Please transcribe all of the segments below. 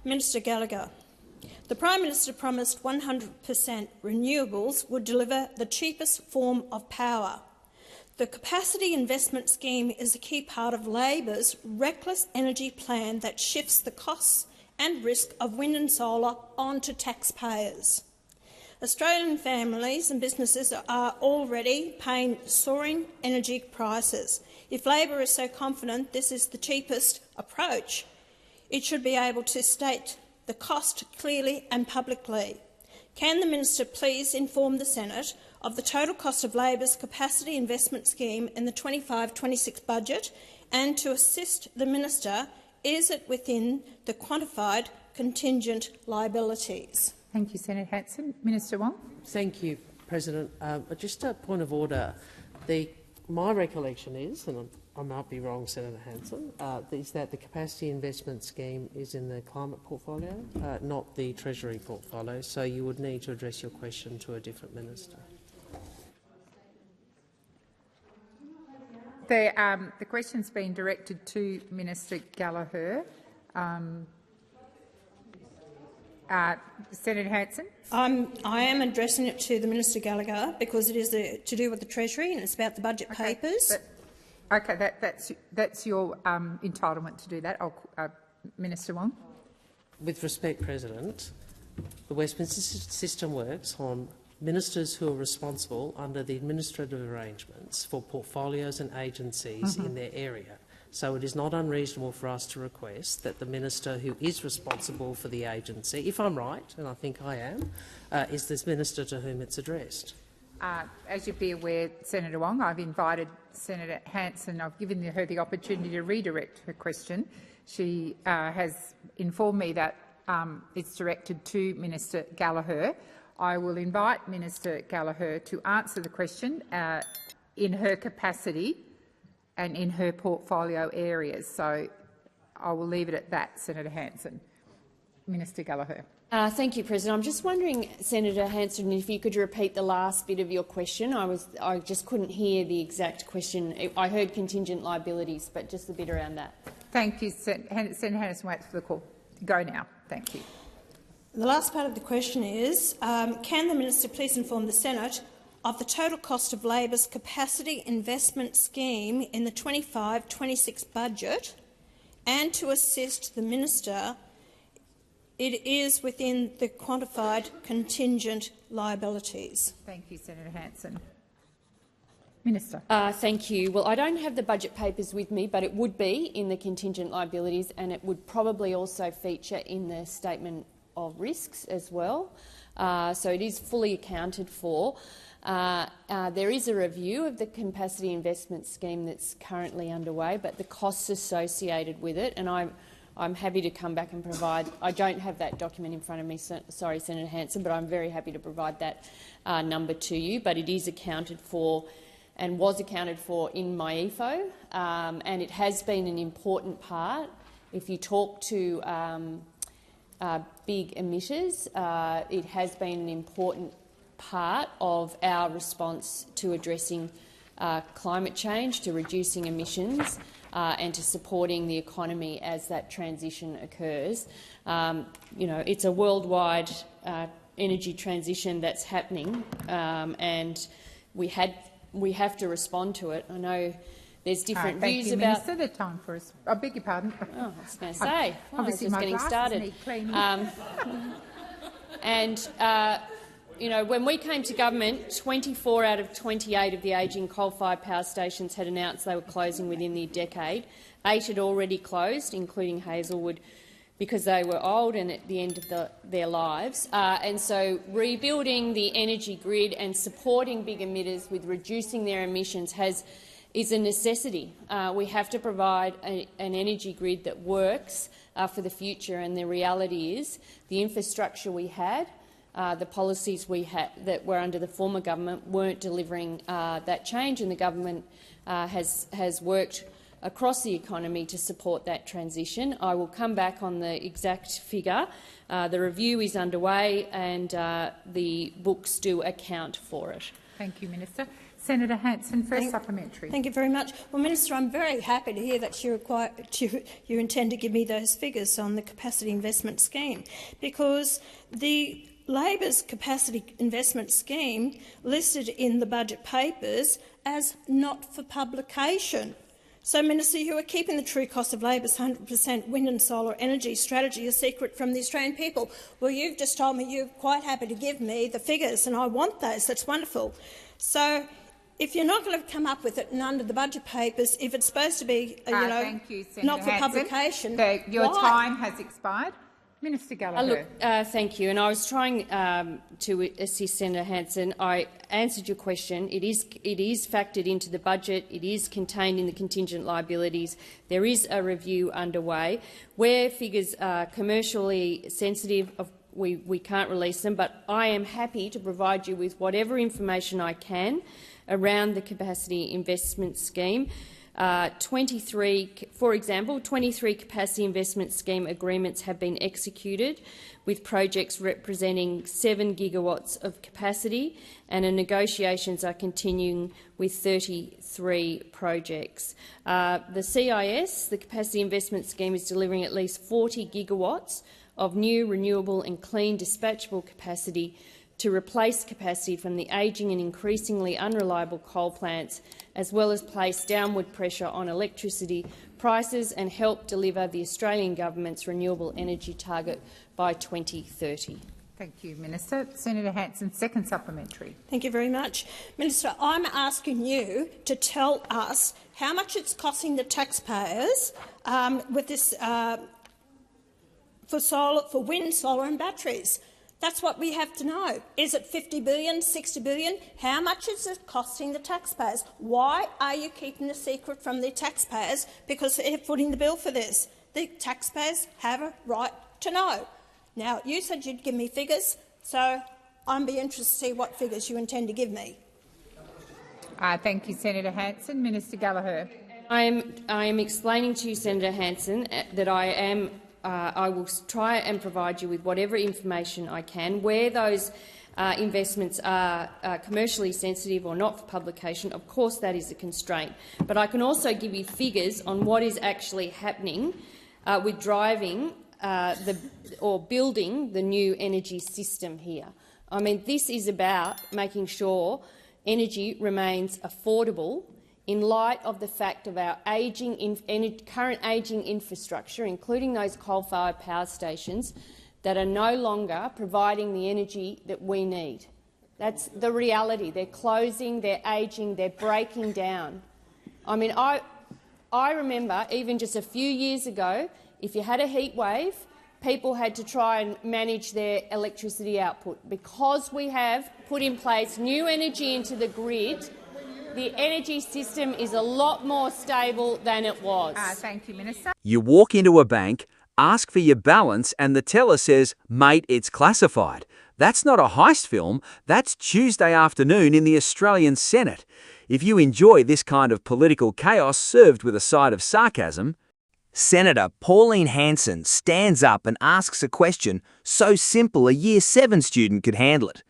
Minister Gallagher. The Prime Minister promised 100% renewables would deliver the cheapest form of power. The Capacity Investment Scheme is a key part of Labor's reckless energy plan that shifts the costs and risk of wind and solar onto taxpayers. Australian families and businesses are already paying soaring energy prices. If Labor is so confident this is the cheapest approach, it should be able to state the cost clearly and publicly. Can the Minister please inform the Senate of the total cost of Labor's Capacity Investment Scheme in the 25-26 budget, and to assist the Minister, is it within the quantified contingent liabilities? Thank you, Senator Hanson. Minister Wong. Thank you, President. Just a point of order. My recollection is, and I might be wrong, Senator Hanson, is that the Capacity Investment Scheme is in the climate portfolio, not the Treasury portfolio, so you would need to address your question to a different minister. The question's been directed to Minister Gallagher. Senator Hanson. I am addressing it to the Minister Gallagher because it is to do with the Treasury and it's about the budget papers. That's your entitlement to do that. Minister Wong. With respect, President, the Westminster system works on ministers who are responsible under the administrative arrangements for portfolios and agencies in their area. So it is not unreasonable for us to request that the minister who is responsible for the agency, if I'm right, and I think I am, is this minister to whom it's addressed. As you'd be aware, Senator Wong, I've invited Senator Hanson. I've given her the opportunity to redirect her question. She has informed me that it's directed to Minister Gallagher. I will invite Minister Gallagher to answer the question in her capacity and in her portfolio areas. So I will leave it at that, Senator Hanson. Minister Gallagher. Thank you, President. I'm just wondering, Senator Hanson, if you could repeat the last bit of your question. I just couldn't hear the exact question. I heard contingent liabilities, but just a bit around that. Thank you, Senator Hanson. Wait for the call. Go now. Thank you. The last part of the question is, can the Minister please inform the Senate of the total cost of Labor's Capacity Investment Scheme in the 25-26 budget, and to assist the Minister, it is within the quantified contingent liabilities? Thank you, Senator Hanson. Minister. Thank you. Well, I don't have the budget papers with me, but it would be in the contingent liabilities, and it would probably also feature in the statement of risks as well. So it is fully accounted for. There is a review of the Capacity Investment Scheme that's currently underway, but the costs associated with it, and I'm happy to come back and provide. I don't have that document in front of me, sorry, Senator Hanson, but I'm very happy to provide that number to you. But it is accounted for and was accounted for in my EFO, and it has been an important part. If you talk to big emitters, it has been an important part of our response to addressing climate change, to reducing emissions and to supporting the economy as that transition occurs. It's a worldwide energy transition that's happening, and we have to respond to it. I know there's different views about. Thank you, Minister. The time for us. I beg your pardon. Oh, I was going to say, obviously just getting started. When we came to government, 24 out of 28 of the ageing coal-fired power stations had announced they were closing within the decade. 8 had already closed, including Hazelwood, because they were old and at the end of their lives. And so rebuilding the energy grid and supporting big emitters with reducing their emissions is a necessity. We have to provide an energy grid that works for the future, and the reality is the infrastructure we had, the policies we had that were under the former government weren't delivering that change, and the government has worked across the economy to support that transition. I will come back on the exact figure. The review is underway and the books do account for it. Thank you, Minister. Senator Hanson, first supplementary. Thank you very much. Well, Minister, I'm very happy to hear that you intend to give me those figures on the capacity investment scheme, because the Labor's capacity investment scheme listed in the budget papers as not for publication. So, Minister, you are keeping the true cost of Labor's 100% wind and solar energy strategy a secret from the Australian people. Well, you've just told me you're quite happy to give me the figures, and I want those. That's wonderful. So, if you're not going to come up with it and under the budget papers, if it's supposed to be, thank you, Senator not for Hanson. publication, your why? Time has expired. Minister Gallagher. Thank you. And I was trying to assist Senator Hanson. I answered your question. It is factored into the budget. It is contained in the contingent liabilities. There is a review underway. Where figures are commercially sensitive, we can't release them, but I am happy to provide you with whatever information I can around the capacity investment scheme. 23 capacity investment scheme agreements have been executed with projects representing 7 gigawatts of capacity, and negotiations are continuing with 33 projects. The CIS, the capacity investment scheme, is delivering at least 40 gigawatts of new renewable and clean dispatchable capacity to replace capacity from the ageing and increasingly unreliable coal plants, as well as place downward pressure on electricity prices and help deliver the Australian government's renewable energy target by 2030. Thank you, Minister. Senator Hanson, second supplementary. Thank you very much. Minister, I'm asking you to tell us how much it's costing the taxpayers with this for wind, solar and batteries. That's what we have to know. Is it 50 billion, 60 billion? How much is it costing the taxpayers? Why are you keeping the secret from the taxpayers? Because they're footing the bill for this. The taxpayers have a right to know. Now, you said you'd give me figures, so I'd be interested to see what figures you intend to give me. Thank you, Senator Hanson. Minister Gallagher. I am explaining to you, Senator Hanson, that I will try and provide you with whatever information I can. Where those investments are commercially sensitive or not for publication, of course that is a constraint. But I can also give you figures on what is actually happening with driving or building the new energy system here. I mean, this is about making sure energy remains affordable in light of the fact of our current ageing infrastructure, including those coal-fired power stations that are no longer providing the energy that we need. That's the reality. They're closing, they're ageing, they're breaking down. I mean, I remember even just a few years ago, if you had a heat wave, people had to try and manage their electricity output. Because we have put in place new energy into the grid, the energy system is a lot more stable than it was. Thank you, Minister. You walk into a bank, ask for your balance, and the teller says, "Mate, it's classified." That's not a heist film. That's Tuesday afternoon in the Australian Senate. If you enjoy this kind of political chaos served with a side of sarcasm, Senator Pauline Hanson stands up and asks a question so simple a Year 7 student could handle it.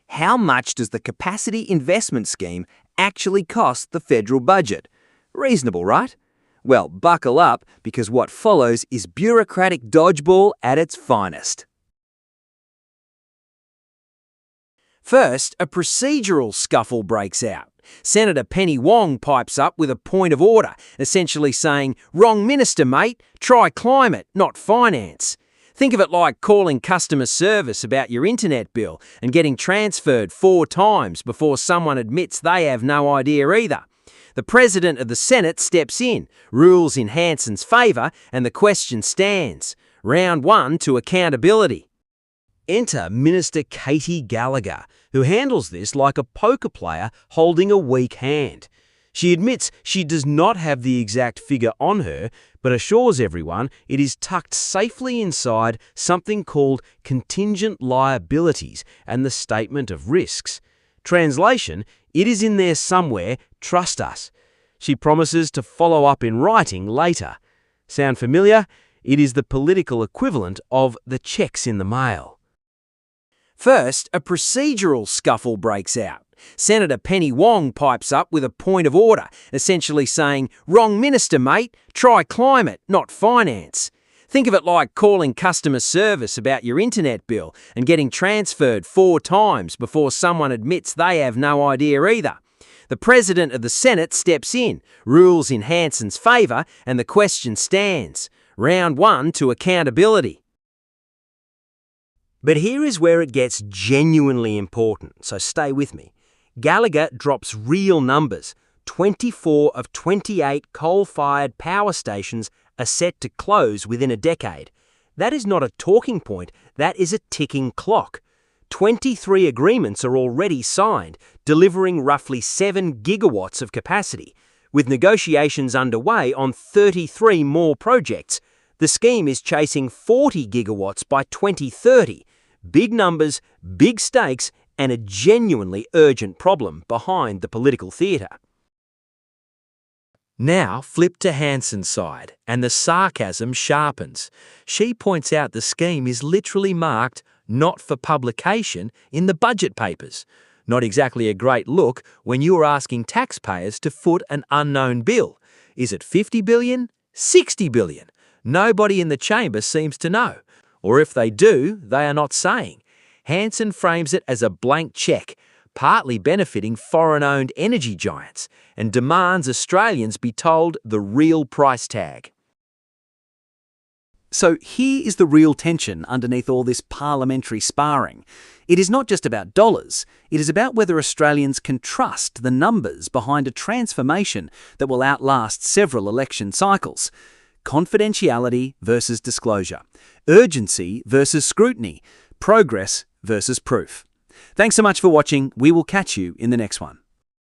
How much does the capacity investment scheme actually cost the federal budget? Reasonable, right? Well, buckle up, because what follows is bureaucratic dodgeball at its finest. First, a procedural scuffle breaks out. Senator Penny Wong pipes up with a point of order, essentially saying, "Wrong minister, mate. Try climate, not finance." Think of it like calling customer service about your internet bill and getting transferred 4 times before someone admits they have no idea either. The President of the Senate steps in, rules in Hanson's favour, and the question stands. Round 1 to accountability. Enter Minister Katie Gallagher, who handles this like a poker player holding a weak hand. She admits she does not have the exact figure on her, but assures everyone it is tucked safely inside something called contingent liabilities and the statement of risks. Translation, it is in there somewhere, trust us. She promises to follow up in writing later. Sound familiar? It is the political equivalent of the checks in the mail. First, a procedural scuffle breaks out. Senator Penny Wong pipes up with a point of order, essentially saying, "Wrong minister, mate. Try climate, not finance." Think of it like calling customer service about your internet bill and getting transferred 4 times before someone admits they have no idea either. The President of the Senate steps in, rules in Hanson's favour, and the question stands. Round 1 to accountability. But here is where it gets genuinely important, so stay with me. Gallagher drops real numbers. 24 of 28 coal-fired power stations are set to close within a decade. That is not a talking point, that is a ticking clock. 23 agreements are already signed, delivering roughly 7 gigawatts of capacity. With negotiations underway on 33 more projects, the scheme is chasing 40 gigawatts by 2030. Big numbers, big stakes, and a genuinely urgent problem behind the political theatre. Now flip to Hanson's side, and the sarcasm sharpens. She points out the scheme is literally marked "not for publication" in the budget papers. Not exactly a great look when you are asking taxpayers to foot an unknown bill. Is it 50 billion? 60 billion? Nobody in the chamber seems to know. Or if they do, they are not saying. Hanson frames it as a blank cheque, partly benefiting foreign-owned energy giants, and demands Australians be told the real price tag. So here is the real tension underneath all this parliamentary sparring. It is not just about dollars, it is about whether Australians can trust the numbers behind a transformation that will outlast several election cycles. Confidentiality versus disclosure, urgency versus scrutiny, progress versus proof. Thanks so much for watching. We will catch you in the next one.